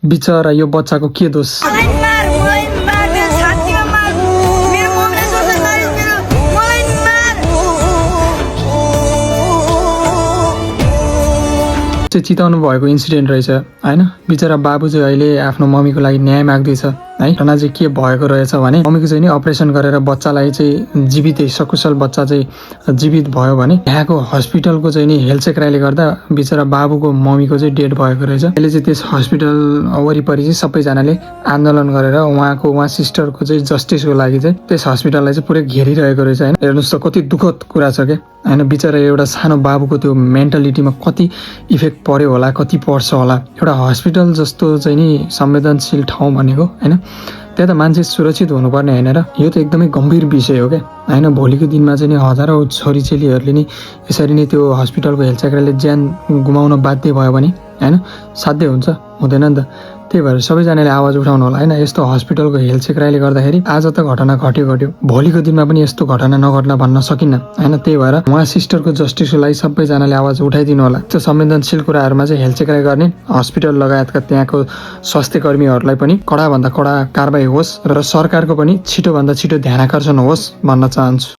बिचरा यो बच्चाको के दोष? चिताउनु भएको इन्सिडेन्ट रहेछ हैन। बिचरा बाबु चाहिँ अहिले आफ्नो मम्मीको लागि न्याय माग्दैछ है। घटना चाहिँ के भएको रहेछ भने मम्मीको चाहिँ नि अपरेसन गरेर बच्चालाई चाहिँ जीवितै सकुशल बच्चा चाहिँ जीवित भयो भने यहाँको हस्पिटलको चाहिँ नि हेलचेक्राइले गर्दा बिचरा बाबुको मम्मीको चाहिँ डेड भएको रहेछ। अहिले चाहिँ त्यस हस्पिटल वरिपरि चाहिँ सबैजनाले आन्दोलन गरेर उहाँ सिस्टरको चाहिँ जस्टिसको लागि चाहिँ त्यस हस्पिटललाई चाहिँ पुरै घेरिरहेको रहेछ हैन। हेर्नुहोस् त कति दुःखद कुरा छ क्या हैन। बिचरा एउटा सानो बाबुको त्यो मेन्टालिटीमा कति इफेक्ट पर्यो होला, कति पर्छ होला। एउटा हस्पिटल जस्तो चाहिँ नि संवेदनशील ठाउँ भनेको हैन, त्यहाँ त मान्छे सुरक्षित हुनुपर्ने होइन र। यो त एकदमै गम्भीर विषय हो क्या हैन। भोलिको दिनमा चाहिँ नि हजारौँ छोरीचेलीहरूले नि यसरी नै त्यो हस्पिटलको हेलचेक्राले ज्यान गुमाउन बाध्य भयो भने हैन साध्य हुन्छ, हुँदैन नि त। त्यही भएर सबैजनाले आवाज उठाउनु होला हैन। यस्तो हस्पिटलको हेलचेक्राइले गर्दाखेरि आज त घटना घट्यो, भोलिको दिनमा पनि यस्तो घटना नघट्न भन्न सकिन्न हैन। त्यही भएर उहाँ सिस्टरको जस्टिसको लागि सबैजनाले आवाज उठाइदिनु होला। त्यो संवेदनशील कुराहरूमा चाहिँ हेलचेक्राइ गर्ने हस्पिटल लगायतका त्यहाँको स्वास्थ्य कर्मीहरूलाई पनि कडाभन्दा कडा कारबाही होस् र सरकारको पनि छिटोभन्दा छिटो ध्यान आकर्षण होस् भन्न चाहन्छु।